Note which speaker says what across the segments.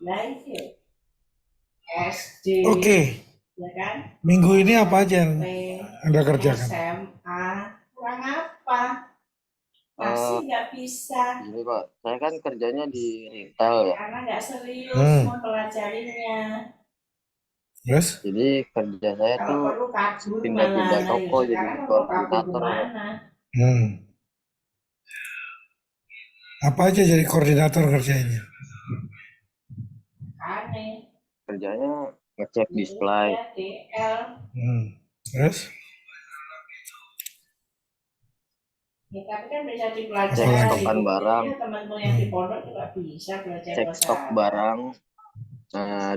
Speaker 1: SD,
Speaker 2: Oke,
Speaker 1: ya kan?
Speaker 2: minggu ini apa aja yang
Speaker 1: SMP,
Speaker 2: Anda kerjakan?
Speaker 1: SMA, kurang apa? Masih
Speaker 3: Eh,
Speaker 1: nggak bisa,
Speaker 3: Gini Pak, saya kan kerjanya di retail ya.
Speaker 1: karena nggak serius
Speaker 2: Hmm,
Speaker 1: mempelajarinya.
Speaker 2: terus?
Speaker 3: Jadi kerja saya
Speaker 1: Kalau
Speaker 3: tuh
Speaker 1: perlu kabur malah,
Speaker 3: pindah-pindah
Speaker 1: nah ya
Speaker 3: toko jadi
Speaker 1: sekarang kan mau kabur
Speaker 3: koordinator Pak.
Speaker 1: kemana?
Speaker 2: Hmm, apa aja jadi koordinator kerjanya?
Speaker 1: Aneh,
Speaker 3: Kerjanya ngecek
Speaker 1: ya
Speaker 3: display,
Speaker 1: udah DL.
Speaker 2: Terus?
Speaker 1: Ya, tapi kan bisa
Speaker 3: cek
Speaker 2: Apalagi?
Speaker 1: dipelajari.
Speaker 3: stokan barang,
Speaker 1: Buktinya teman-teman yang di
Speaker 2: Hmm,
Speaker 1: pondok juga bisa belajar
Speaker 3: cek
Speaker 1: bahasa
Speaker 3: stok
Speaker 1: Arab.
Speaker 3: barang,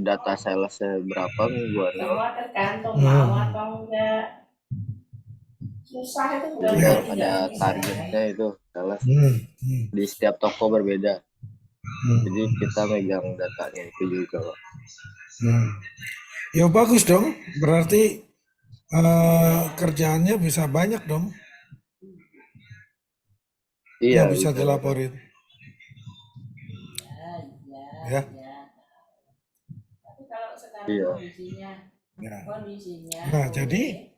Speaker 3: data salesnya berapa mingguannya,
Speaker 1: Semua tergantung mau
Speaker 2: hmm,
Speaker 1: atau enggak. Susah itu bukan
Speaker 3: jadi
Speaker 2: ya,
Speaker 3: kan
Speaker 1: berarti
Speaker 3: ada
Speaker 1: nggak bisa.
Speaker 3: targetnya itu sales
Speaker 2: hmm, hmm,
Speaker 3: di setiap toko berbeda. Jadi
Speaker 2: hmm,
Speaker 3: kita megang datanya itu juga Pak.
Speaker 2: hmm. Ya bagus dong, berarti kerjaannya bisa banyak dong,
Speaker 3: Iya
Speaker 2: yang bisa
Speaker 3: bisa banyak.
Speaker 2: dilaporin,
Speaker 1: Ya, ya,
Speaker 2: ya.
Speaker 1: ya. Tapi kalau sekarang
Speaker 3: Iya.
Speaker 2: Ya.
Speaker 1: kondisinya
Speaker 2: Nah, jadi
Speaker 1: boleh.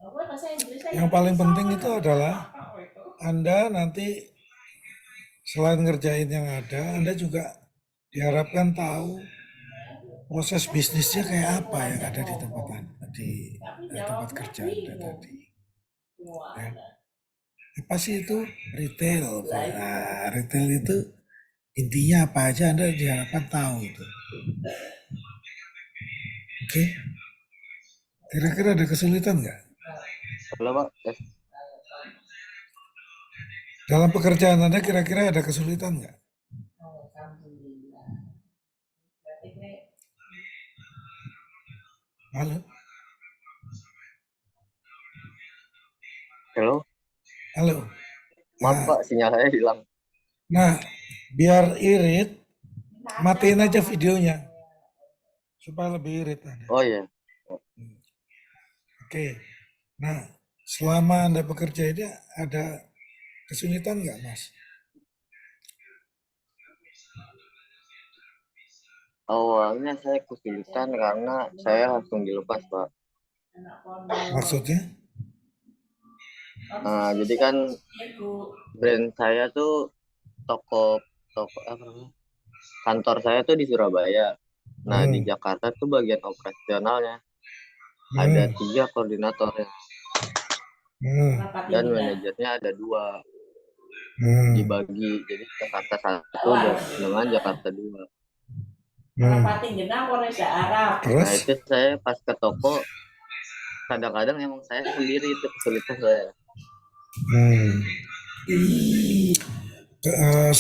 Speaker 1: Oh, bahasa Inggris saya
Speaker 2: yang
Speaker 1: nggak
Speaker 2: paling
Speaker 1: bisa,
Speaker 2: penting
Speaker 1: kan
Speaker 2: itu
Speaker 1: nggak bisa
Speaker 2: adalah
Speaker 1: apa-apa kok itu.
Speaker 2: Anda nanti selain ngerjain yang ada, Anda juga diharapkan tahu proses bisnisnya kayak apa yang ada di tempat di
Speaker 1: Tapi
Speaker 2: tempat
Speaker 1: jawabnya
Speaker 2: kerja Anda
Speaker 1: bingung.
Speaker 2: tadi.
Speaker 1: Wah,
Speaker 2: Ya. Apa sih itu retail? Nah, retail itu intinya apa aja Anda diharapkan tahu itu. Oke, kira-kira ada kesulitan nggak
Speaker 3: Halo Pak,
Speaker 2: dalam pekerjaan Anda? Kira-kira ada kesulitan nggak?
Speaker 1: alhamdulillah. Berarti
Speaker 2: Halo,
Speaker 3: halo.
Speaker 2: halo.
Speaker 3: Maaf
Speaker 2: Nah,
Speaker 3: Pak, sinyal saya hilang.
Speaker 2: nah, biar irit, matiin aja
Speaker 1: ada
Speaker 2: videonya supaya lebih irit Anda.
Speaker 3: Oh iya.
Speaker 2: Oke. Nah, selama Anda bekerja ini ada kesulitan nggak, Mas?
Speaker 3: Awalnya saya kesulitan karena saya langsung dilepas, Pak.
Speaker 1: anak pondok.
Speaker 2: Maksudnya?
Speaker 3: Jadi kan brand saya tuh toko toko apa namanya? Kantor saya tuh di Surabaya. Nah, di
Speaker 2: Hmm,
Speaker 3: Jakarta tuh bagian operasionalnya ada
Speaker 2: hmm,
Speaker 3: 3 koordinatornya
Speaker 2: hmm,
Speaker 3: dan manajernya ada 2
Speaker 2: hmm,
Speaker 3: dibagi. Jadi Jakarta 1 dengan Jakarta 2.
Speaker 2: hmm.
Speaker 1: Arab.
Speaker 3: Nah,
Speaker 2: Terus?
Speaker 3: itu saya pas ke toko kadang-kadang emang saya sendiri itu kesulitan saya.
Speaker 2: Hmm.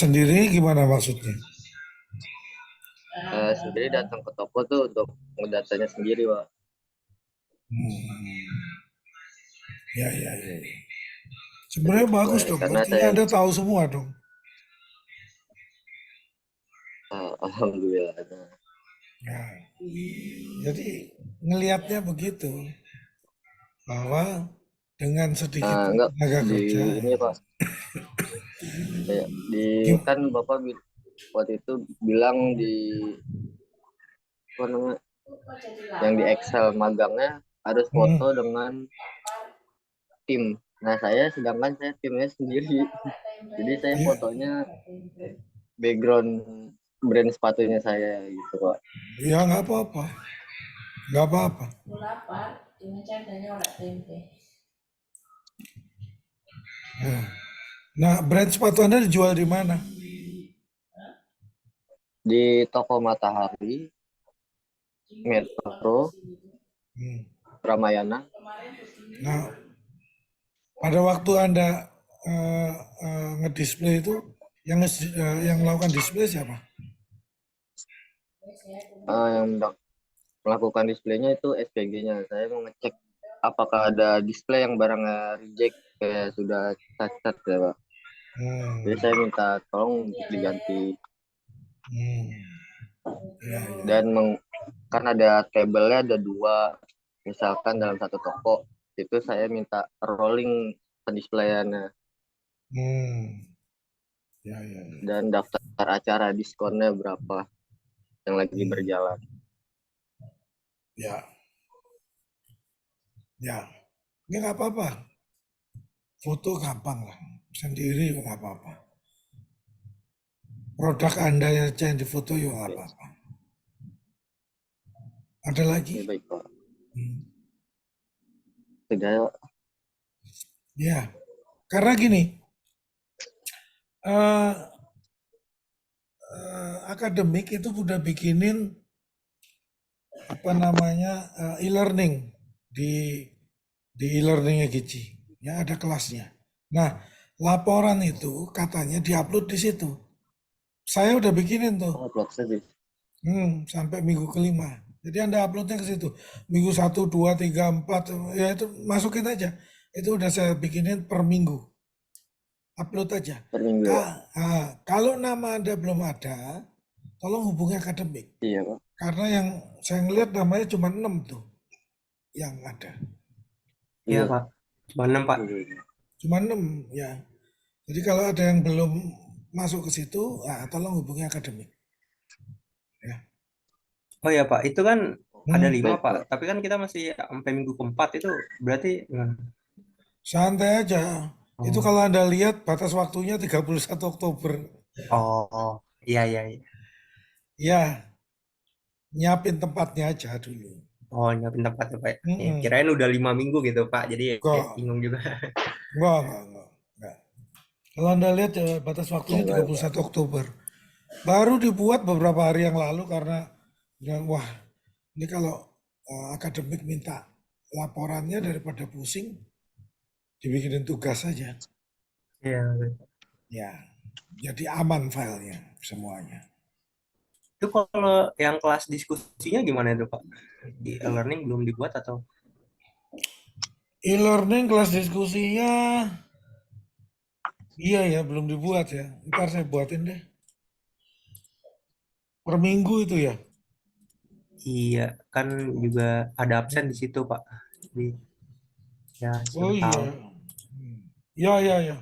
Speaker 2: Sendiri gimana maksudnya?
Speaker 3: Sendiri datang ke toko tuh untuk ngedatanya sendiri, Pak.
Speaker 2: Hmm. Ya, ya, ya. Sebenarnya bagus dong.
Speaker 3: Karena
Speaker 2: Artinya
Speaker 3: saya
Speaker 2: Anda tahu semua dong.
Speaker 3: alhamdulillah. Nah,
Speaker 2: Nah, jadi ngelihatnya begitu bahwa dengan sedikit
Speaker 3: enggak
Speaker 2: tenaga
Speaker 3: di
Speaker 2: kerja,
Speaker 3: ini Pak, di
Speaker 2: gim-
Speaker 3: kan Bapak waktu itu bilang di apa namanya yang di Excel magangnya harus
Speaker 2: hmm,
Speaker 3: foto dengan tim. Nah, sedangkan saya timnya sendiri. Jadi saya
Speaker 2: ya,
Speaker 3: fotonya background brand sepatunya saya gitu Pak.
Speaker 2: ya nggak apa-apa, nggak apa-apa. Nah, nah, brand sepatu Anda dijual di mana?
Speaker 3: Di toko Matahari, Metro,
Speaker 2: Hmm.
Speaker 3: Ramayana.
Speaker 2: Nah, pada waktu Anda ngedisplay itu, yang melakukan display siapa?
Speaker 3: Yang melakukan displaynya itu SPG-nya. Saya mau ngecek apakah ada display yang barangnya reject kayak sudah cacat ya Pak. Jadi
Speaker 2: Hmm,
Speaker 3: saya minta tolong untuk diganti
Speaker 2: hmm, ya, ya.
Speaker 3: dan kan ada tabelnya ada 2, misalkan dalam satu toko itu saya minta rolling pendisplayannya
Speaker 2: Hmm, ya, ya, ya.
Speaker 3: dan daftar acara diskonnya berapa. yang lagi
Speaker 2: Hmm.
Speaker 3: berjalan.
Speaker 2: Ya, ya. Ini nggak apa-apa. Foto gampang lah. Sendiri juga nggak apa-apa. Produk Anda aja yang difoto juga nggak
Speaker 3: Oke,
Speaker 2: apa-apa. Ada lagi?
Speaker 3: oke, baik Pak.
Speaker 2: Hmm.
Speaker 3: Sudah.
Speaker 2: Ya, karena gini, eh, akademik itu udah bikinin apa namanya e-learning di e-learningnya Gici. Ya ada kelasnya. Nah, laporan itu katanya diupload di situ. Saya udah bikinin tuh.
Speaker 3: Oh, upload saja.
Speaker 2: Sampai minggu kelima. Jadi Anda uploadnya ke situ. Minggu satu, 2, 3, 4, ya itu masukin aja. Itu udah saya bikinin per minggu. Upload aja.
Speaker 3: Per minggu ya.
Speaker 2: Kalau nama Anda belum ada, tolong hubungi akademik.
Speaker 3: Iya Pak.
Speaker 2: Karena yang saya ngeliat namanya cuma 6 tuh yang ada.
Speaker 4: Iya,
Speaker 3: Iya.
Speaker 4: Pak. Cuma 6, Pak.
Speaker 3: Iya.
Speaker 2: Cuma 6 ya. Jadi kalau ada yang belum masuk ke situ, tolong hubungi akademik. Ya.
Speaker 4: Oh ya, Pak. Itu kan ada 5,
Speaker 3: Baik
Speaker 4: Pak.
Speaker 3: Pak.
Speaker 4: Tapi kan kita masih sampai minggu keempat itu berarti gimana?
Speaker 2: Santai aja. Itu
Speaker 4: Oh,
Speaker 2: kalau Anda lihat batas waktunya 31 Oktober.
Speaker 4: oh, iya, iya, iya.
Speaker 2: Ya, nyiapin tempatnya aja dulu.
Speaker 4: Oh, nyiapin tempat ya, Pak. Ya,
Speaker 2: Mm-mm.
Speaker 4: kirain udah 5 minggu gitu, Pak. Jadi ya,
Speaker 2: Enggak,
Speaker 4: bingung juga.
Speaker 2: enggak. Kalau Anda lihat batas waktunya
Speaker 3: Oh, baik
Speaker 2: 31
Speaker 3: Pak.
Speaker 2: Oktober. Baru dibuat beberapa hari yang lalu karena wah, ini kalau akademik minta laporannya daripada pusing, dibikinin tugas saja.
Speaker 4: Iya.
Speaker 2: Ya, jadi aman filenya semuanya.
Speaker 4: Itu kalau yang kelas diskusinya gimana itu, Pak? Di e-learning belum dibuat atau?
Speaker 2: E-learning kelas diskusinya, iya ya belum dibuat ya. Ntar saya buatin deh. Per minggu itu ya.
Speaker 4: Iya, kan juga ada absen di situ, Pak. Jadi ya
Speaker 2: Oh
Speaker 4: siapa tahu.
Speaker 2: iya. Ya, ya, ya.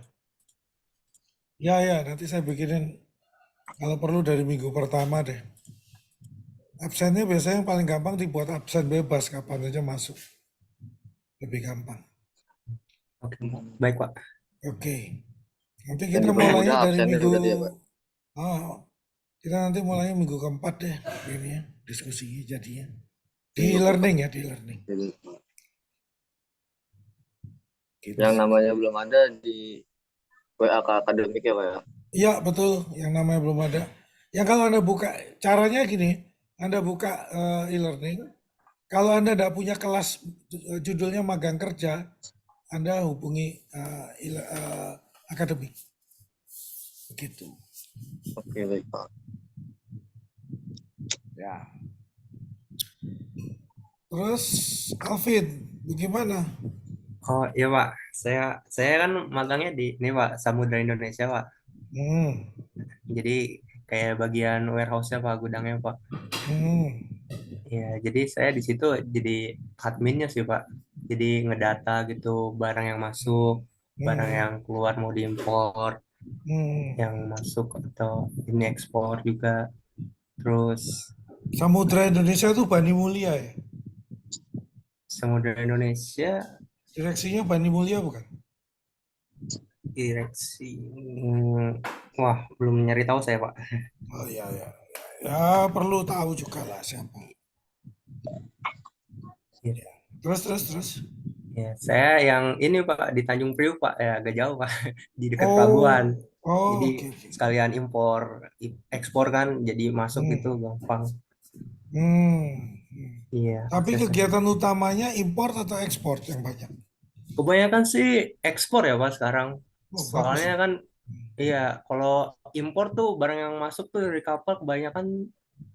Speaker 2: Ya, ya, nanti saya bikinin kalau perlu dari minggu pertama deh. Absennya biasanya yang paling gampang dibuat absen bebas kapan aja masuk. Lebih gampang.
Speaker 4: Oke, Pak. Baik, Pak.
Speaker 2: Oke. Nanti
Speaker 3: Dan
Speaker 2: kita mulainya
Speaker 3: dipermudah
Speaker 2: dari
Speaker 3: absennya
Speaker 2: minggu
Speaker 3: berarti ya Pak.
Speaker 2: kita nanti mulainya minggu keempat deh ini ya, diskusinya jadinya. Di
Speaker 3: Minggu keempat.
Speaker 2: learning ya, di learning.
Speaker 3: Jadi,
Speaker 2: Gitu
Speaker 3: yang
Speaker 2: sih.
Speaker 3: namanya belum ada di WA ke akademik ya Pak ya.
Speaker 2: Iya, betul. Yang namanya belum ada. Yang kalau Anda buka, caranya gini, Anda buka e-learning, kalau Anda tidak punya kelas judulnya magang kerja, Anda hubungi akademik. Begitu.
Speaker 3: Oke, baik Pak.
Speaker 2: Ya. Terus, Alvin, bagaimana?
Speaker 4: Oh iya, Pak. Saya kan magangnya di ini, Pak, Samudra Indonesia, Pak.
Speaker 2: Hmm,
Speaker 4: Jadi kayak bagian warehouse-nya, Pak, gudangnya, Pak.
Speaker 2: hmm,
Speaker 4: Ya, jadi saya di situ jadi adminnya sih, Pak. Jadi ngedata gitu barang yang masuk, barang
Speaker 2: hmm,
Speaker 4: yang keluar mau diimpor, yang
Speaker 2: hmm.
Speaker 4: masuk atau ini ekspor juga. Terus
Speaker 2: Samudra Indonesia itu Bani Mulia ya?
Speaker 4: Samudra Indonesia
Speaker 2: Direksinya Bani Mulia bukan?
Speaker 4: direksi, wah belum nyari tahu saya, Pak.
Speaker 2: Oh iya, ya. Ya, perlu tahu juga lah siapa.
Speaker 4: Ya,
Speaker 2: Terus.
Speaker 4: ya, saya yang ini, Pak, di Tanjung Priuk, Pak, ya agak jauh, Pak, di dekat pelabuhan.
Speaker 2: Oh,
Speaker 4: Jadi
Speaker 2: oh, oke, oke.
Speaker 4: sekalian impor, ekspor kan, jadi masuk gitu
Speaker 2: Hmm,
Speaker 4: gampang.
Speaker 2: hmm.
Speaker 4: Iya,
Speaker 2: Tapi
Speaker 4: aksesnya.
Speaker 2: kegiatan utamanya impor atau ekspor yang banyak?
Speaker 4: Kebanyakan sih ekspor ya, Pak, sekarang.
Speaker 2: Oh, bagus
Speaker 4: Soalnya
Speaker 2: loh.
Speaker 4: kan, iya, kalau impor tuh barang yang masuk tuh dari kapal kebanyakan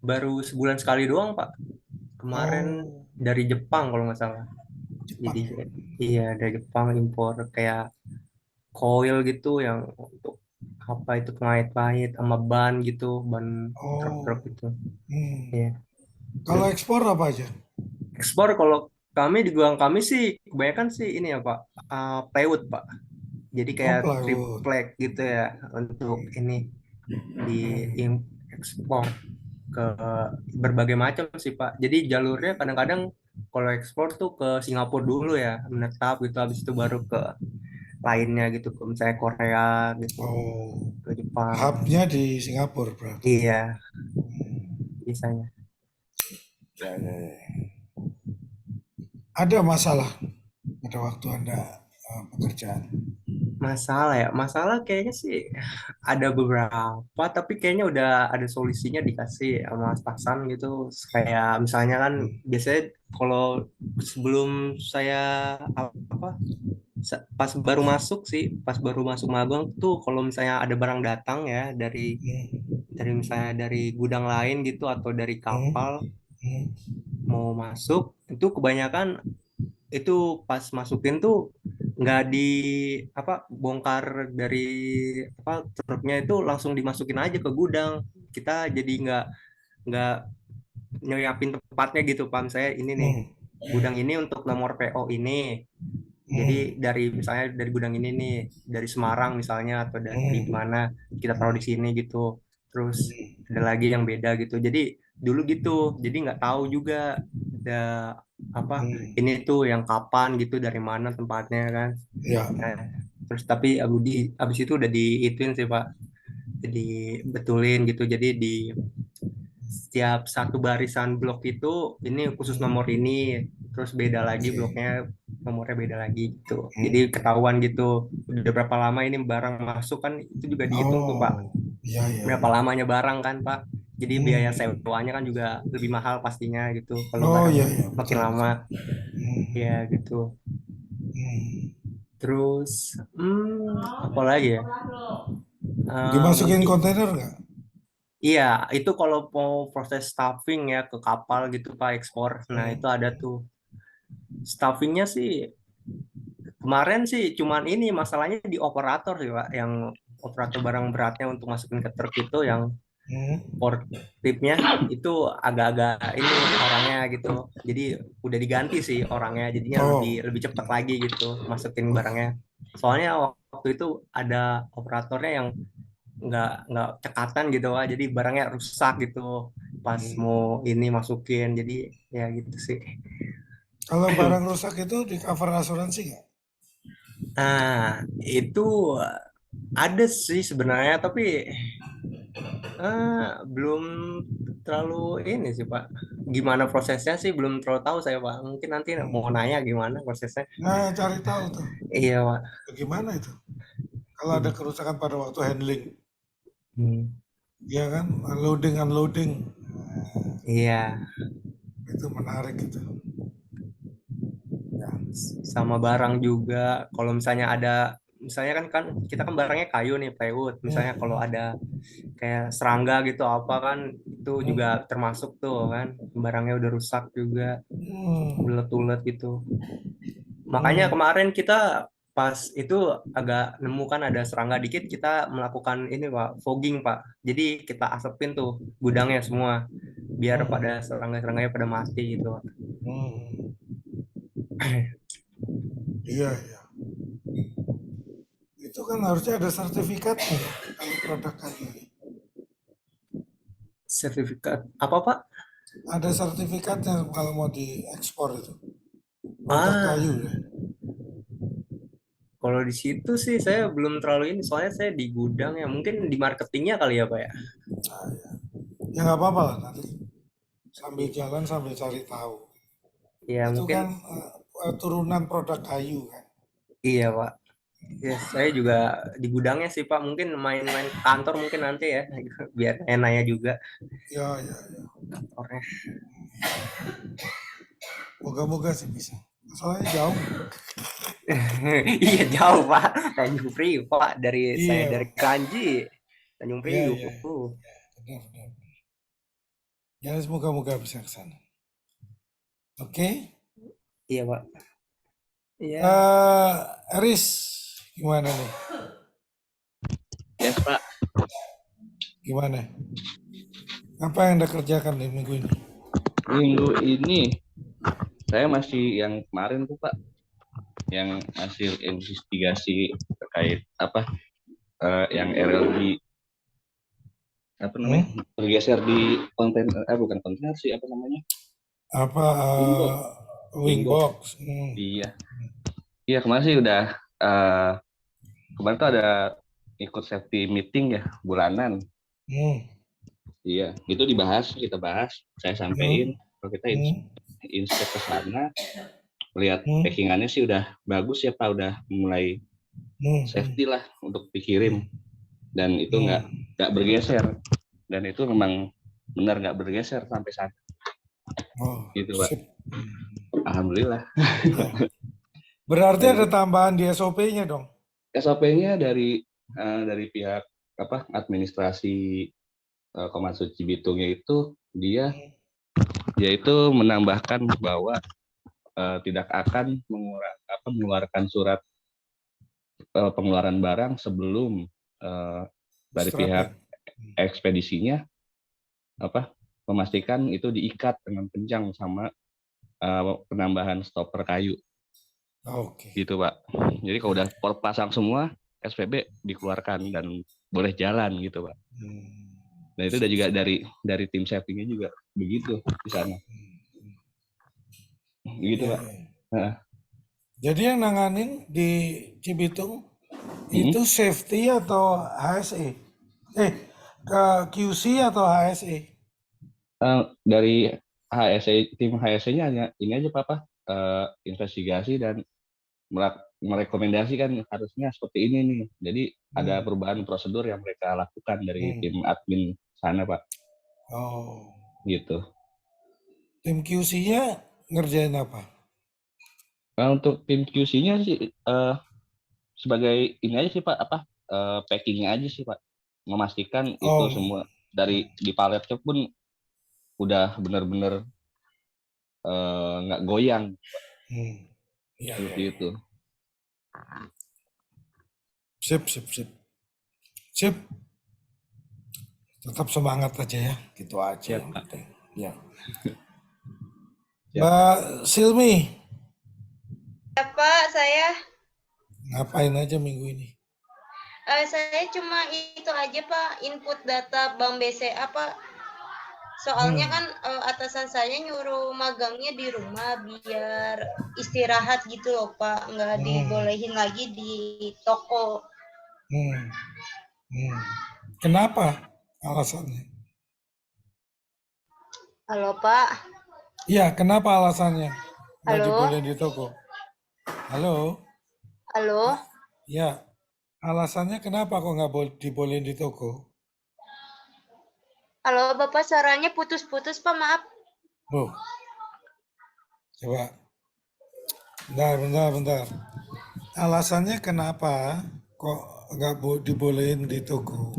Speaker 4: baru sebulan sekali doang, Pak. Kemarin
Speaker 2: Oh,
Speaker 4: dari Jepang kalau nggak salah. Jadi
Speaker 2: Jepang ya.
Speaker 4: iya, dari Jepang impor kayak coil gitu yang untuk apa itu pengait-ngait sama ban gitu, ban truk-truk
Speaker 2: Oh,
Speaker 4: gitu.
Speaker 2: hmm.
Speaker 4: Iya.
Speaker 2: Kalau ekspor apa aja?
Speaker 4: Ekspor kalau kami di gudang kami sih kebanyakan sih ini ya, Pak, plywood, Pak. Jadi
Speaker 2: Oh,
Speaker 4: kayak
Speaker 2: plywood.
Speaker 4: triplek gitu ya untuk
Speaker 2: Hmm,
Speaker 4: ini di
Speaker 2: hmm,
Speaker 4: ekspor. ke berbagai macam sih Pak. Jadi jalurnya kadang-kadang kalau ekspor tuh ke Singapura dulu ya, menetap gitu, habis itu baru ke lainnya gitu, ke misalnya Korea gitu,
Speaker 2: Oh,
Speaker 4: ke Jepang.
Speaker 2: hubnya di Singapura berarti.
Speaker 4: Iya, biasanya.
Speaker 2: Ya, ya, ya. Ada masalah pada waktu Anda pekerjaan.
Speaker 4: Masalah ya, masalah kayaknya sih ada beberapa, tapi kayaknya udah ada solusinya dikasih sama atasan gitu. Kayak misalnya kan biasanya kalau sebelum saya apa pas baru masuk sih, pas baru masuk magang tuh kalau misalnya ada barang datang ya dari misalnya dari gudang lain gitu atau dari
Speaker 2: Hmm,
Speaker 4: kapal
Speaker 2: hmm,
Speaker 4: mau masuk itu kebanyakan itu pas masukin tuh nggak di apa bongkar dari apa truknya itu langsung dimasukin aja ke gudang kita jadi nggak nyiapin tempatnya gitu Pak saya ini nih
Speaker 2: hmm,
Speaker 4: gudang ini untuk nomor PO ini jadi
Speaker 2: hmm,
Speaker 4: dari misalnya dari gudang ini nih dari Semarang misalnya atau dari
Speaker 2: hmm,
Speaker 4: mana kita taruh di sini gitu terus ada lagi yang beda gitu jadi dulu gitu jadi nggak tahu juga ada apa
Speaker 2: hmm.
Speaker 4: ini tuh yang kapan gitu dari mana tempatnya kan.
Speaker 2: Ya,
Speaker 4: Nah, terus tapi abis itu udah diituin sih Pak jadi betulin gitu jadi di setiap satu barisan blok itu ini khusus nomor ini terus beda lagi
Speaker 2: oke.
Speaker 4: bloknya nomornya beda lagi gitu jadi
Speaker 2: Hmm.
Speaker 4: ketahuan gitu udah berapa lama ini barang masuk kan itu juga dihitung tuh Pak
Speaker 2: Oh, ya, ya,
Speaker 4: berapa
Speaker 2: ya.
Speaker 4: lamanya barang kan Pak jadi biaya
Speaker 2: Hmm.
Speaker 4: sewanya kan juga lebih mahal pastinya gitu kalau
Speaker 2: Oh,
Speaker 4: barang
Speaker 2: ya, ya,
Speaker 4: makin
Speaker 2: betul,
Speaker 4: lama
Speaker 2: betul. Hmm,
Speaker 4: ya gitu
Speaker 2: hmm.
Speaker 4: terus apa lagi ya.
Speaker 2: Dimasukin
Speaker 4: Mungkin
Speaker 2: kontainer nggak?
Speaker 4: iya itu kalau mau proses stuffing ya ke kapal gitu Pak ekspor nah itu
Speaker 2: Hmm.
Speaker 4: ada tuh stuffingnya sih kemarin sih cuman ini masalahnya di operator sih Pak yang operator barang beratnya untuk masukin ke truk itu yang
Speaker 2: Hmm.
Speaker 4: port tipnya itu agak-agak ini orangnya gitu jadi udah diganti sih orangnya jadinya lebih
Speaker 2: Oh,
Speaker 4: lebih cepat lagi gitu masukin barangnya soalnya waktu itu ada operatornya yang nggak cekatan gitu Pak jadi barangnya rusak gitu pas mau
Speaker 2: hmm.
Speaker 4: ini masukin jadi ya gitu sih.
Speaker 2: Kalau barang rusak itu di cover asuransi nggak?
Speaker 4: Nah, itu ada sih sebenarnya, tapi belum terlalu ini sih Pak. Gimana prosesnya sih belum terlalu tahu saya Pak. Mungkin nanti mau
Speaker 2: Hmm.
Speaker 4: nanya gimana prosesnya.
Speaker 2: Nah, cari tahu tuh.
Speaker 4: Iya Pak.
Speaker 2: Bagaimana itu? Kalau ada
Speaker 4: Hmm.
Speaker 2: kerusakan pada waktu handling,
Speaker 4: Hmm.
Speaker 2: ya kan? Loading, unloading.
Speaker 4: Iya,
Speaker 2: Itu menarik gitu. Ya.
Speaker 4: sama barang juga. Kalau misalnya ada, misalnya kan kita kan barangnya kayu nih, plywood. Misalnya kalau
Speaker 2: Hmm.
Speaker 4: ada kayak serangga gitu apa kan, itu juga
Speaker 2: Hmm.
Speaker 4: termasuk tuh kan. Barangnya udah rusak juga,
Speaker 2: Hmm.
Speaker 4: ulet-ulet gitu. Makanya
Speaker 2: Hmm.
Speaker 4: kemarin kita pas itu agak nemu kan ada serangga dikit kita melakukan ini Pak fogging Pak. Jadi kita asapin tuh gudangnya semua biar pada
Speaker 2: Hmm.
Speaker 4: serangga-serangganya pada mati gitu.
Speaker 2: Hmm. Iya, iya. Itu kan harusnya ada sertifikatnya ya, kalau produk kayu.
Speaker 4: Sertifikat apa Pak?
Speaker 2: Ada sertifikatnya kalau mau diekspor itu. Produk
Speaker 4: Ah,
Speaker 2: kayu ya.
Speaker 4: kalau di situ sih saya belum terlalu ini soalnya saya di gudang ya mungkin di marketingnya kali ya Pak ya.
Speaker 2: Nah, ya. Ya nggak apa-apa lah nanti sambil jalan sambil cari tahu.
Speaker 4: Ya
Speaker 2: Itu
Speaker 4: mungkin
Speaker 2: kan turunan produk kayu kan.
Speaker 4: iya Pak. Ya, saya juga di gudangnya sih Pak. Mungkin main-main ke kantor mungkin nanti ya, biar nanya juga
Speaker 2: Ya, ya, ya.
Speaker 4: kantornya.
Speaker 2: Moga-moga sih bisa. Soalnya jauh.
Speaker 4: Iya jauh Pak, Tanjung Priuk Pak saya
Speaker 2: Iya,
Speaker 4: dari Kranji, Tanjung
Speaker 2: iya,
Speaker 4: Priuk.
Speaker 2: iya. Benar, benar. Ya, semoga-moga bisa ke sana. Oke.
Speaker 4: Iya Pak. Iya.
Speaker 2: Eris, gimana nih?
Speaker 5: Yes, Pak.
Speaker 2: Gimana? Apa yang Anda kerjakan di minggu ini?
Speaker 5: Minggu ini saya masih yang kemarin tuh, Pak, yang hasil investigasi terkait apa yang RLB apa namanya bergeser di konten bukan kontainer sih apa namanya
Speaker 2: Apa
Speaker 5: wingbox
Speaker 2: wingbox?
Speaker 5: iya iya kemarin sih udah eh, kemarin tuh ada ikut safety meeting ya bulanan
Speaker 2: Hmm.
Speaker 5: iya itu kita bahas saya sampein kalau kita inspek ke sana lihat packingannya sih udah bagus ya Pak udah mulai safety lah untuk dikirim dan itu nggak bergeser dan itu memang benar nggak bergeser sampai saat gitu Pak. Alhamdulillah.
Speaker 2: Berarti ada tambahan di SOP-nya dong.
Speaker 5: SOP-nya dari pihak apa administrasi Komansu Cibitungnya itu dia yaitu menambahkan bahwa tidak akan mengeluarkan surat pengeluaran barang sebelum dari pihak ekspedisinya memastikan itu diikat dengan kencang sama penambahan stopper kayu. Gitu Pak. Jadi kalau udah pasang semua SPB dikeluarkan dan boleh jalan gitu Pak. Dan itu udah juga dari tim safety-nya juga begitu di sana. Begitu Pak.
Speaker 2: Jadi yang nanganin di Cibitung itu safety atau HSE? Ke QC atau HSE?
Speaker 5: Dari HSE, tim HSE-nya hanya ini aja Pak, investigasi dan merekomendasikan harusnya seperti ini nih. Jadi ada perubahan prosedur yang mereka lakukan dari tim admin sana Pak. Gitu.
Speaker 2: Tim QC-nya ngerjain apa?
Speaker 5: Untuk tim QC-nya sih sebagai ini aja sih Pak, packing-nya aja sih Pak. Memastikan itu semua dari di paletnya pun udah benar-benar nggak goyang. Seperti itu.
Speaker 2: Sip. Tetap semangat aja ya, gitu aja. Ya. Mbak Silmi.
Speaker 1: Ya Pak, saya.
Speaker 2: Ngapain aja minggu ini?
Speaker 1: Saya cuma itu aja Pak, input data Bank BCA Pak. Soalnya kan atasan saya nyuruh magangnya di rumah biar istirahat gitu loh Pak, nggak dibolehin lagi di toko.
Speaker 2: Kenapa alasannya?
Speaker 1: Halo Pak.
Speaker 2: Iya, kenapa alasannya? Nggak
Speaker 1: Halo.
Speaker 2: dibolehin di toko. Halo.
Speaker 1: Halo.
Speaker 2: Ya, alasannya kenapa kok nggak dibolehin di toko?
Speaker 1: Halo Bapak, suaranya putus-putus Pak, maaf.
Speaker 2: Coba. Bentar. Alasannya kenapa kok nggak dibolehin di toko?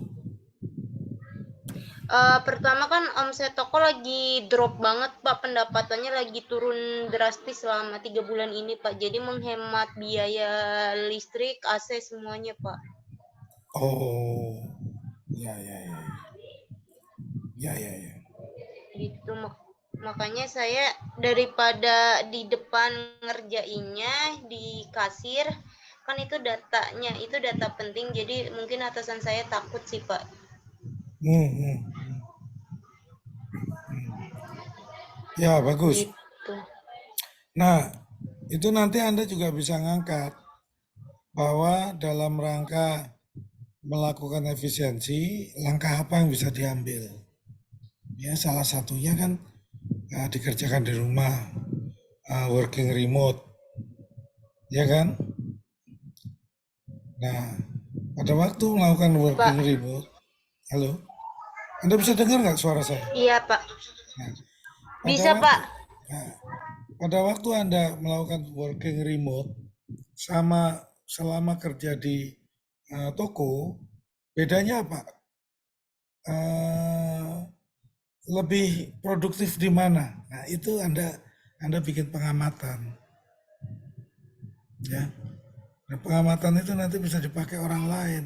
Speaker 1: Pertama kan omset toko lagi drop banget Pak, pendapatannya lagi turun drastis selama 3 bulan ini Pak. Jadi menghemat biaya listrik, AC semuanya Pak.
Speaker 2: Ya.
Speaker 1: Gitu makanya saya daripada di depan ngerjainnya di kasir kan itu datanya itu data penting jadi mungkin atasan saya takut sih Pak.
Speaker 2: Ya bagus.
Speaker 1: Gitu.
Speaker 2: Nah itu nanti Anda juga bisa ngangkat bahwa dalam rangka melakukan efisiensi langkah apa yang bisa diambil. Ya salah satunya kan dikerjakan di rumah, working remote, ya kan? Nah, pada waktu melakukan working remote, halo, Anda bisa dengar nggak suara saya?
Speaker 1: Iya Pak.
Speaker 2: Nah,
Speaker 1: bisa Pak.
Speaker 2: Pada waktu Anda melakukan working remote sama selama kerja di toko, bedanya apa? Lebih produktif di mana? Nah itu Anda bikin pengamatan, ya. Nah, pengamatan itu nanti bisa dipakai orang lain.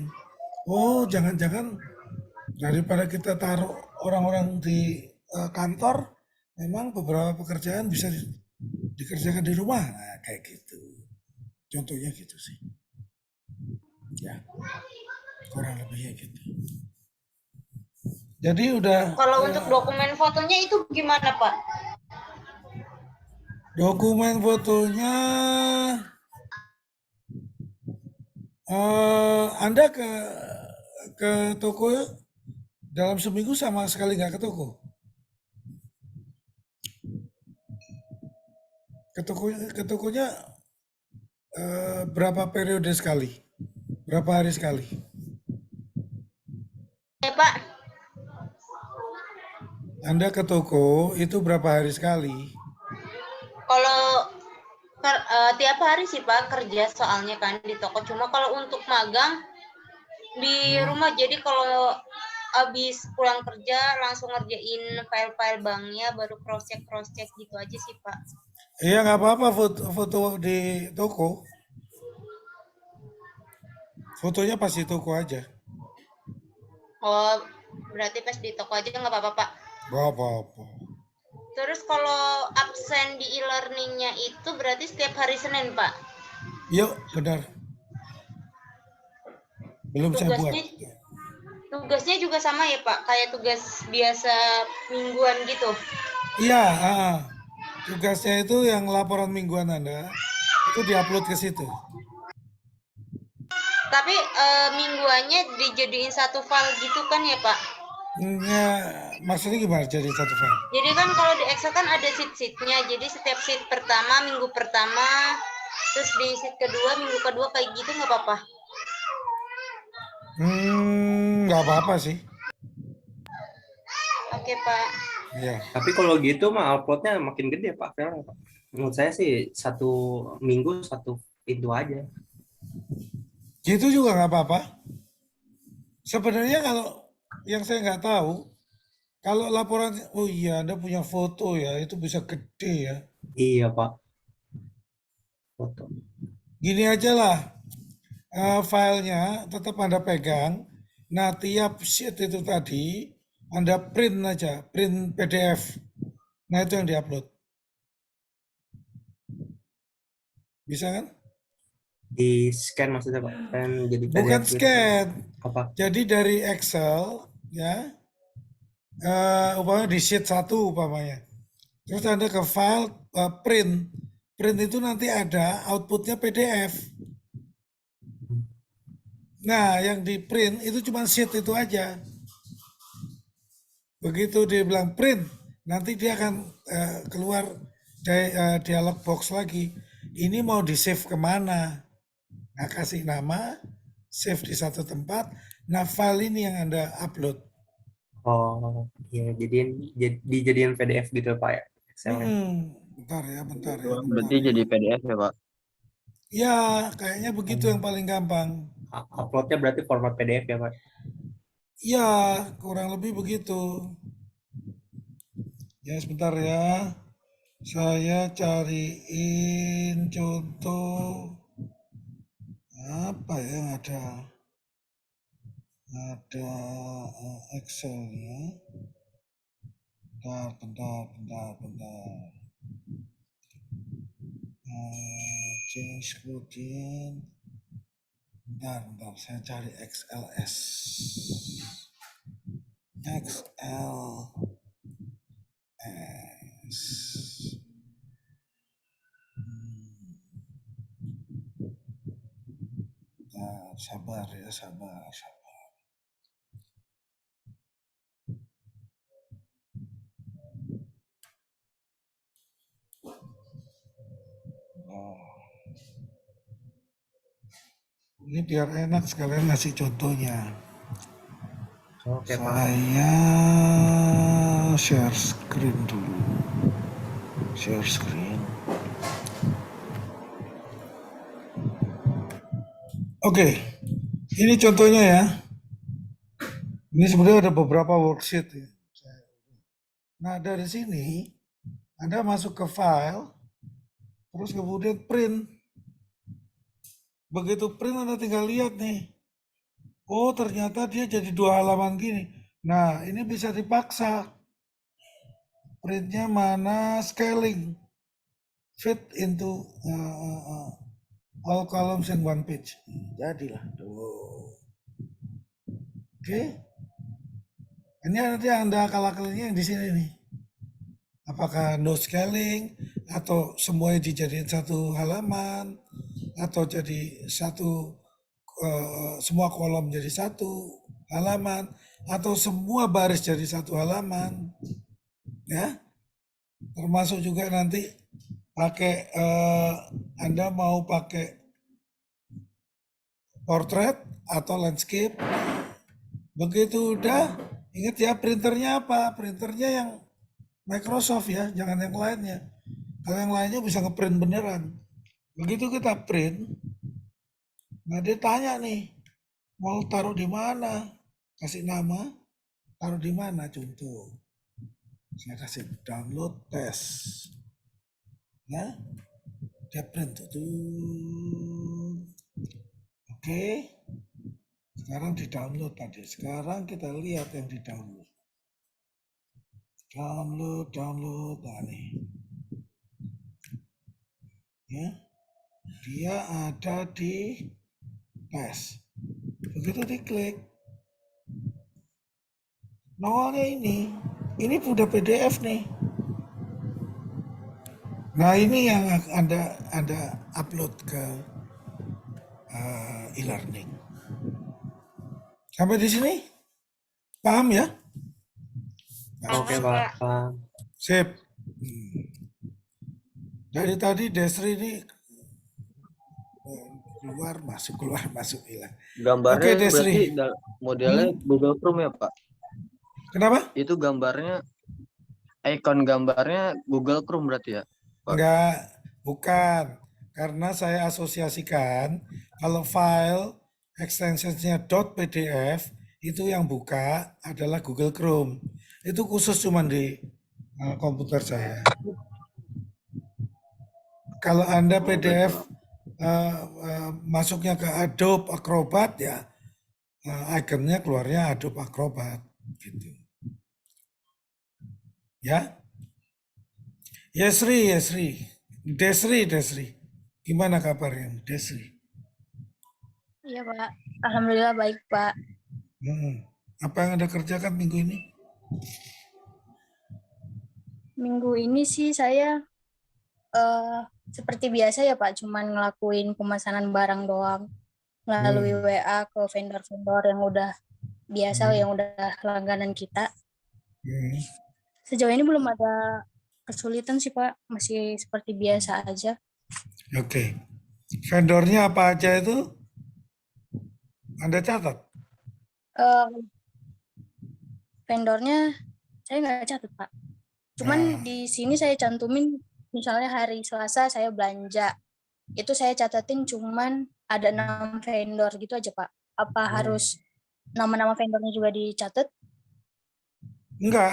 Speaker 2: Jangan-jangan daripada kita taruh orang-orang di kantor, memang beberapa pekerjaan bisa dikerjakan di rumah. Nah, kayak gitu. Contohnya gitu sih. Ya, kurang lebihnya gitu. Jadi udah
Speaker 1: Kalau untuk dokumen fotonya itu gimana, Pak?
Speaker 2: dokumen fotonya Anda ke toko dalam seminggu sama sekali nggak ke toko. Ke tokonya berapa periode sekali? Berapa hari sekali?
Speaker 1: Pak,
Speaker 2: Anda ke toko itu berapa hari sekali?
Speaker 1: kalau tiap hari sih Pak kerja soalnya kan di toko. Cuma kalau untuk magang di rumah, jadi kalau habis pulang kerja langsung ngerjain file-file banknya, baru cross check gitu aja sih Pak.
Speaker 2: Iya nggak apa-apa foto di toko. Fotonya pas di toko aja.
Speaker 1: Oh, berarti pas di toko aja nggak apa-apa Pak.
Speaker 2: Nggak apa-apa.
Speaker 1: Terus kalau absen di e-learningnya itu berarti setiap hari Senin Pak?
Speaker 2: Yuk, benar. Belum saya buat.
Speaker 1: Tugasnya juga sama ya Pak, kayak tugas biasa mingguan gitu?
Speaker 2: Iya, tugasnya itu yang laporan mingguan Anda itu diupload ke situ.
Speaker 1: Tapi mingguannya dijadiin satu file gitu kan ya Pak?
Speaker 2: Ya, maksudnya gimana jadi satu file?
Speaker 1: Jadi kan kalau di Excel kan ada sheet-sheetnya, jadi setiap sheet pertama minggu pertama, terus di sheet kedua minggu kedua kayak gitu nggak apa-apa?
Speaker 2: Nggak apa-apa sih.
Speaker 1: Oke Pak.
Speaker 2: Ya.
Speaker 4: Tapi kalau gitu mah uploadnya makin gede Pak filenya Pak. Menurut saya sih 1 minggu 1 itu aja.
Speaker 2: Gitu juga nggak apa-apa. Sebenarnya kalau yang saya nggak tahu, kalau laporan, oh iya Anda punya foto ya, itu bisa gede ya.
Speaker 4: Iya Pak. Foto.
Speaker 2: Gini aja lah, filenya tetap Anda pegang. Nah, tiap sheet itu tadi Anda print aja, print PDF. Nah, itu yang diupload. Bisa kan?
Speaker 4: Di scan maksudnya Pak. Kan jadi
Speaker 2: Bukan
Speaker 4: PDF gitu.
Speaker 2: scan.
Speaker 4: Apa?
Speaker 2: Jadi dari Excel, ya, umpamanya di sheet 1 umpamanya. Terus Anda ke file, print. Print itu nanti ada outputnya PDF. Nah, yang di print itu cuma sheet itu aja. Begitu dia bilang print, nanti dia akan keluar dialog box lagi. Ini mau di save kemana? Nah, kasih nama, save di satu tempat. Nah, file ini yang Anda upload.
Speaker 4: Oh, iya dijadiin PDF gitu Pak ya. Excelnya.
Speaker 2: Bentar ya, bentar ya.
Speaker 3: Berarti jadi PDF ya Pak?
Speaker 2: Ya, kayaknya begitu yang paling gampang.
Speaker 4: Uploadnya berarti format PDF ya Pak.
Speaker 2: Ya, kurang lebih begitu. Ya, sebentar ya. Saya cariin contoh apa ya yang ada. Ada Excel ya. Bentar. Change routine. Bentar, saya cari XLS. XLS. Sabar ya, sabar. Ini biar enak sekalian ngasih contohnya.
Speaker 4: Oke Pak.
Speaker 2: Saya share screen dulu. Share screen. Oke, ini contohnya ya. Ini sebenarnya ada beberapa worksheet ya. Nah, dari sini Anda masuk ke file, terus kemudian print. Begitu print Anda tinggal lihat nih. Oh, ternyata dia jadi 2 halaman gini. Nah, ini bisa dipaksa. Printnya mana, scaling. Fit into all columns in one page. Jadilah. Tuh. Oke. Ini nanti Anda akal-akalnya yang di sini nih. Apakah no scaling atau semuanya dijadiin satu halaman atau jadi satu semua kolom jadi satu halaman atau semua baris jadi satu halaman, ya. Termasuk juga nanti pakai Anda mau pakai portrait atau landscape. Begitu udah, ingat ya printernya apa? Printernya yang Microsoft ya, jangan yang lainnya. Kalau yang lainnya bisa ngeprint beneran. Begitu kita print, nah dia tanya nih, mau taruh di mana? Kasih nama, taruh di mana? Contoh, saya kasih download tes. Ya, dia print tuh. Oke, sekarang di download tadi. Sekarang kita lihat yang di download. Download, nah nih. Ya, dia ada di tes. Begitu diklik, nongolnya ini udah PDF nih. Nah ini yang Anda upload ke e-learning. Sampai di sini, paham ya?
Speaker 4: Oke, Pak.
Speaker 2: Sip. Dari tadi Desri ini keluar masuk hilang.
Speaker 3: Gambarnya
Speaker 2: Oke, Desri.
Speaker 3: berarti modelnya Google Chrome ya Pak?
Speaker 2: Kenapa?
Speaker 3: Itu gambarnya, icon gambarnya Google Chrome berarti ya? Pak?
Speaker 2: Enggak, bukan. Karena saya asosiasikan kalau file extensionsnya .pdf itu yang buka adalah Google Chrome. Itu khusus cuma di komputer saya. Kalau Anda PDF masuknya ke Adobe Acrobat ya, ikonnya keluarnya Adobe Acrobat gitu. Ya. Desri. Gimana kabarnya, Desri?
Speaker 6: Iya Pak, Alhamdulillah baik Pak.
Speaker 2: Apa yang Anda kerjakan minggu ini?
Speaker 6: Minggu ini sih saya seperti biasa ya Pak, cuman ngelakuin pemesanan barang doang melalui WA ke vendor-vendor yang udah biasa, yang udah langganan kita. Sejauh ini belum ada kesulitan sih Pak, masih seperti biasa aja.
Speaker 2: Oke. Vendornya apa aja itu? Anda catat?
Speaker 6: Vendornya saya nggak catat Pak. Cuman di sini saya cantumin misalnya hari Selasa saya belanja. Itu saya catatin cuman ada 6 vendor gitu aja Pak. Apa harus nama-nama vendornya juga dicatat?
Speaker 2: Enggak.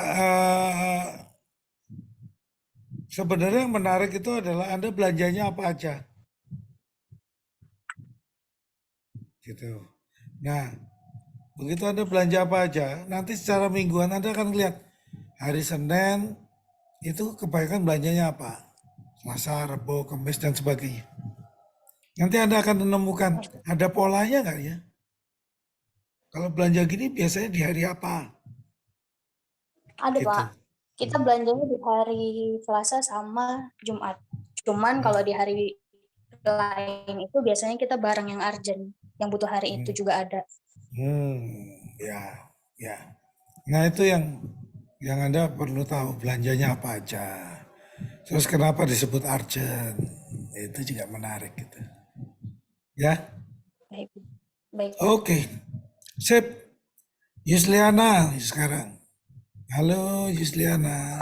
Speaker 2: Sebenarnya yang menarik itu adalah Anda belanjanya apa aja. Gitu. Nah, begitu Anda belanja apa aja, nanti secara mingguan Anda akan lihat hari Senin itu kebanyakan belanjanya apa. Selasa, Rabu, Kamis, dan sebagainya. Nanti Anda akan menemukan ada polanya nggak ya? Kalau belanja gini biasanya di hari apa?
Speaker 6: Ada
Speaker 2: Gitu.
Speaker 6: Pak. Kita belanjanya di hari Selasa sama Jumat. Cuman kalau di hari lain itu biasanya kita barang yang urgent, yang butuh hari itu juga ada.
Speaker 2: Ya. Nah itu yang Anda perlu tahu belanjanya apa aja. Terus kenapa disebut urgent? Itu juga menarik gitu. Ya.
Speaker 6: Baik.
Speaker 2: Oke. Sip. Yusliana sekarang. Halo Yusliana.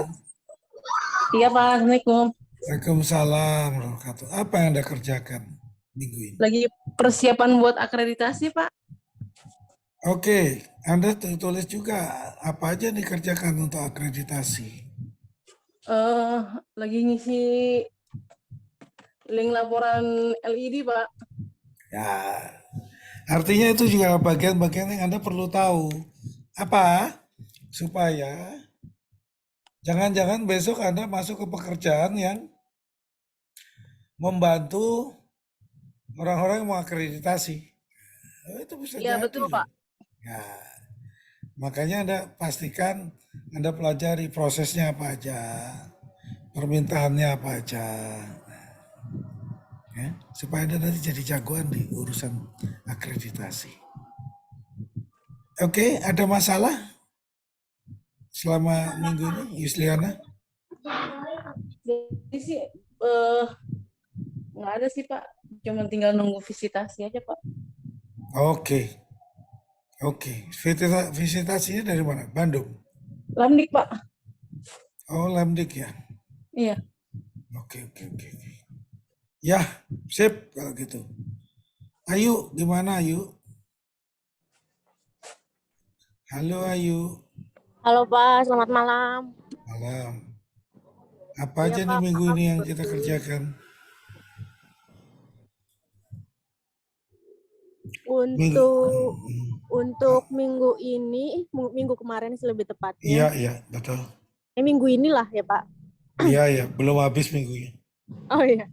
Speaker 7: Iya Pak, Assalamualaikum.
Speaker 2: Waalaikumsalam warahmatullahi. Apa yang Anda kerjakan minggu ini?
Speaker 7: Lagi persiapan buat akreditasi Pak.
Speaker 2: Oke, Anda tulis juga apa aja dikerjakan untuk akreditasi?
Speaker 7: Lagi ngisi link laporan LED Pak.
Speaker 2: Ya, artinya itu juga bagian-bagian yang Anda perlu tahu. Apa? Supaya jangan-jangan besok Anda masuk ke pekerjaan yang membantu orang-orang yang mau akreditasi. Itu bisa
Speaker 7: Iya
Speaker 2: jadi.
Speaker 7: betul Pak.
Speaker 2: Ya. Makanya Anda pastikan Anda pelajari prosesnya apa aja, permintaannya apa aja, ya, supaya Anda nanti jadi jagoan di urusan akreditasi. Oke, ada masalah selama minggu ini, Yusliana?
Speaker 7: Jadi sih nggak ada sih Pak. Cuma tinggal nunggu visitasi aja Pak.
Speaker 2: Oke, oke. Visitasinya dari mana? Bandung?
Speaker 7: Lamdik Pak.
Speaker 2: Oh, Lamdik ya?
Speaker 7: Iya.
Speaker 2: Oke. Ya, sip kalau gitu. Ayu, gimana Ayu? Halo Ayu.
Speaker 8: Halo Pak, selamat malam.
Speaker 2: Malam. Apa
Speaker 8: Iya
Speaker 2: aja nih
Speaker 8: Pak,
Speaker 2: minggu
Speaker 8: maaf
Speaker 2: ini yang kita
Speaker 8: betul.
Speaker 2: kerjakan?
Speaker 8: Untuk minggu ini, minggu kemarin sih lebih tepatnya.
Speaker 2: Iya, betul.
Speaker 8: Minggu inilah ya Pak.
Speaker 2: Iya, belum habis minggunya.
Speaker 8: Oh iya.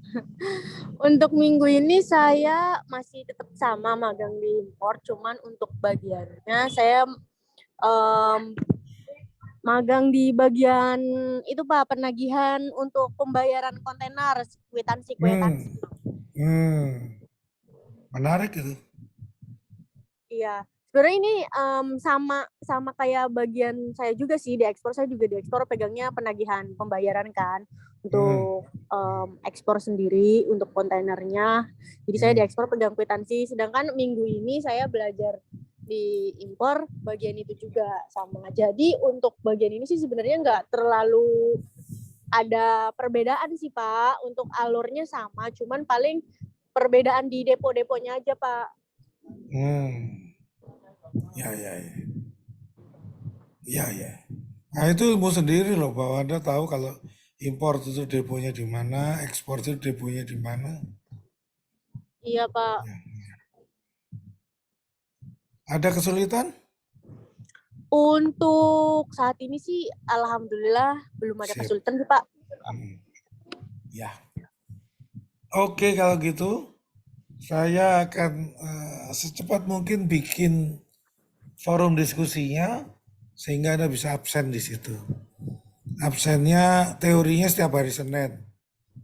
Speaker 8: Untuk minggu ini saya masih tetap sama magang di impor, cuman untuk bagiannya saya magang di bagian itu Pak, penagihan untuk pembayaran kontainer, kwitansi.
Speaker 2: Menarik itu.
Speaker 8: Iya, sebenarnya ini sama kayak bagian saya juga sih di ekspor. Saya juga di ekspor pegangnya penagihan pembayaran kan untuk ekspor sendiri untuk kontainernya. Jadi saya di ekspor pegang kwitansi. Sedangkan minggu ini saya belajar di impor bagian itu juga sama. Jadi untuk bagian ini sih sebenarnya nggak terlalu ada perbedaan sih Pak. Untuk alurnya sama, cuman paling perbedaan di depo-deponya aja Pak.
Speaker 2: Ya. Nah itu ilmu sendiri loh bahwa Anda tahu kalau impor itu deponya di mana, ekspor itu deponya di mana.
Speaker 8: Iya Pak.
Speaker 2: Ada kesulitan?
Speaker 8: Untuk saat ini sih alhamdulillah belum ada kesulitan sih Pak.
Speaker 2: Ya. Oke, kalau gitu saya akan secepat mungkin bikin forum diskusinya sehingga Anda bisa absen di situ. Absennya teorinya setiap hari Senin,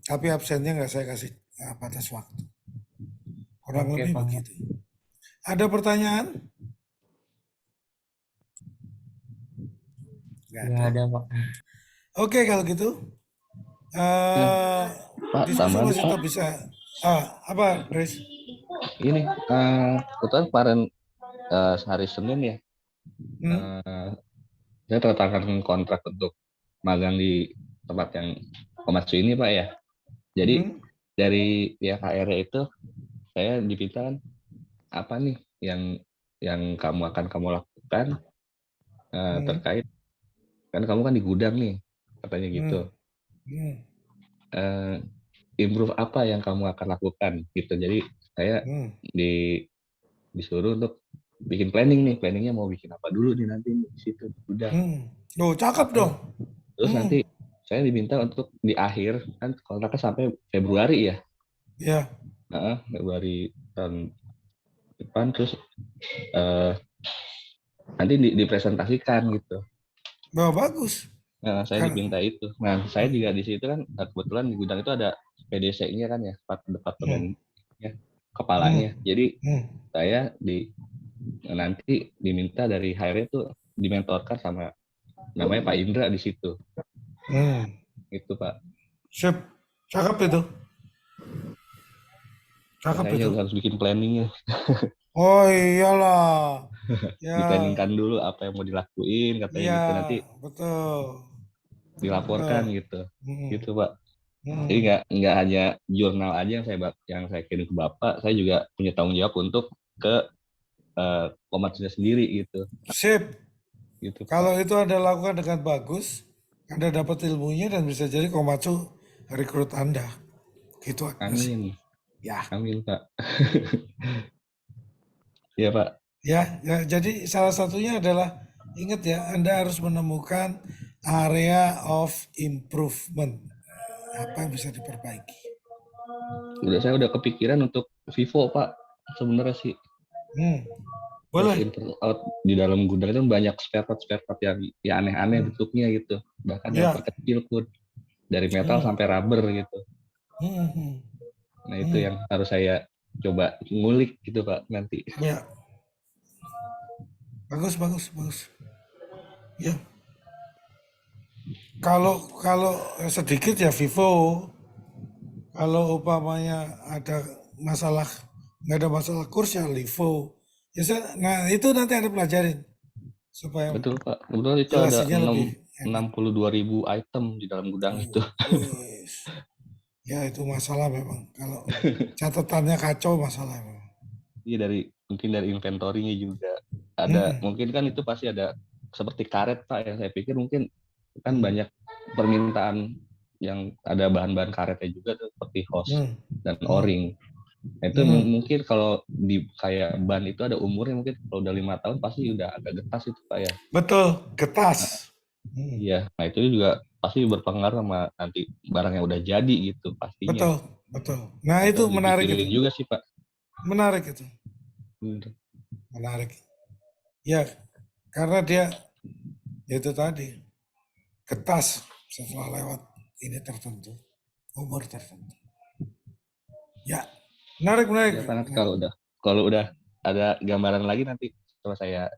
Speaker 2: tapi absennya nggak saya kasih batas waktu. Kurang lebih begitu. Ada pertanyaan?
Speaker 4: Nggak ada Pak.
Speaker 2: Oke, kalau gitu
Speaker 5: Pak,
Speaker 2: diskusi
Speaker 5: tambahan
Speaker 2: masih
Speaker 5: Pak.
Speaker 2: tetap bisa. Apa, Chris?
Speaker 5: Ini kebetulan kemarin hari Senin ya, saya tertangan kontrak untuk magang di tempat yang Komatsu ini Pak ya. Jadi dari pihak HR itu saya diminta kan apa nih yang kamu lakukan terkait kan kamu kan di gudang nih katanya gitu. Improve apa yang kamu akan lakukan gitu. Jadi saya disuruh untuk bikin planning nih, planningnya mau bikin apa dulu nih nanti di situ di gudang.
Speaker 2: Cakep dong.
Speaker 5: Terus nanti saya diminta untuk di akhir kan kontraknya sampai Februari ya.
Speaker 2: Iya.
Speaker 5: Februari tahun depan, terus nanti dipresentasikan gitu.
Speaker 2: Bagus.
Speaker 5: Nah, saya diminta itu. Nah, saya juga di situ kan kebetulan di gudang itu ada PDC-nya kan ya, departemen kepalanya. Jadi saya nanti diminta dari HR itu dimentorkan sama namanya Pak Indra di situ. Itu Pak.
Speaker 2: Sip, cakep itu. Cakep
Speaker 5: saya
Speaker 2: itu.
Speaker 5: harus bikin planningnya.
Speaker 2: Oh iyalah.
Speaker 5: Diplanningkan dulu apa yang mau dilakuin katanya gitu, nanti
Speaker 2: betul.
Speaker 5: dilaporkan gitu. Gitu Pak. Jadi nggak hanya jurnal aja yang saya kirim ke Bapak, saya juga punya tanggung jawab untuk ke Komatsunya sendiri gitu.
Speaker 2: Sip.
Speaker 5: Gitu,
Speaker 2: kalau itu Anda lakukan dengan bagus, Anda dapat ilmunya dan bisa jadi Komatsu rekrut Anda. Gitu.
Speaker 5: Amin.
Speaker 2: Ya.
Speaker 5: Amin Pak. Iya Pak.
Speaker 2: Ya, jadi salah satunya adalah ingat ya, Anda harus menemukan area of improvement. Apa yang bisa diperbaiki?
Speaker 5: Saya udah kepikiran untuk Vivo Pak sebenarnya sih.
Speaker 2: Boleh.
Speaker 5: in out di dalam gudang itu banyak spare part yang aneh-aneh bentuknya gitu. Bahkan yang terkecil pun dari metal sampai rubber gitu. Nah itu yang harus saya coba ngulik gitu Pak nanti.
Speaker 2: Ya. Bagus. Ya. Kalau sedikit ya Vivo. Kalau umpamanya ada masalah, nggak ada masalah kurs ya Livo. Ya, nah itu nanti ada pelajarin supaya
Speaker 5: Betul Pak. Kebetulan itu ada 62.000 item di dalam gudang itu.
Speaker 2: Ya itu masalah memang. Kalau catatannya kacau masalah memang.
Speaker 5: Iya mungkin dari inventorinya juga ada. Mungkin kan itu pasti ada seperti karet Pak ya. Saya pikir mungkin kan banyak permintaan yang ada bahan-bahan karetnya juga tuh, seperti hose dan o-ring. Nah, itu mungkin kalau di kayak ban itu ada umurnya, mungkin kalau udah 5 tahun pasti udah agak getas itu Pak ya.
Speaker 2: Betul, getas.
Speaker 5: Iya, nah itu juga pasti berpengaruh sama nanti barang yang udah jadi gitu pastinya.
Speaker 2: Betul. Nah itu menarik itu.
Speaker 5: juga sih Pak.
Speaker 2: Menarik itu. Menarik. Ya, karena dia itu tadi getas setelah lewat ini tertentu, umur tertentu. Ya, menarik.
Speaker 5: Ya, nanti kalau udah ada gambaran lagi nanti coba saya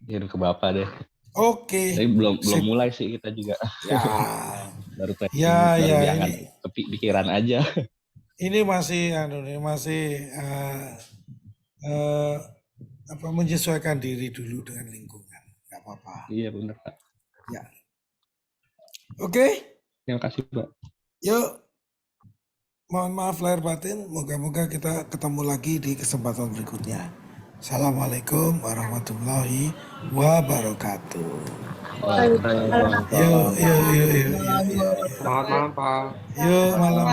Speaker 5: kirim ke Bapak deh.
Speaker 2: Oke.
Speaker 5: Tapi belum mulai sih kita juga.
Speaker 2: Ya.
Speaker 5: baru
Speaker 2: diangkat
Speaker 5: pikiran aja.
Speaker 2: Ini masih menyesuaikan diri dulu dengan lingkungan. Nggak apa-apa.
Speaker 5: Iya benar Pak.
Speaker 2: Ya. Oke.
Speaker 5: Terima kasih Pak.
Speaker 2: Yuk, mohon maaf lahir batin. Moga-moga kita ketemu lagi di kesempatan berikutnya. Assalamualaikum warahmatullahi wabarakatuh.
Speaker 4: Waalaikumsalam.
Speaker 2: Yuk.
Speaker 4: Selamat malam Pak.
Speaker 2: Yuk, malam.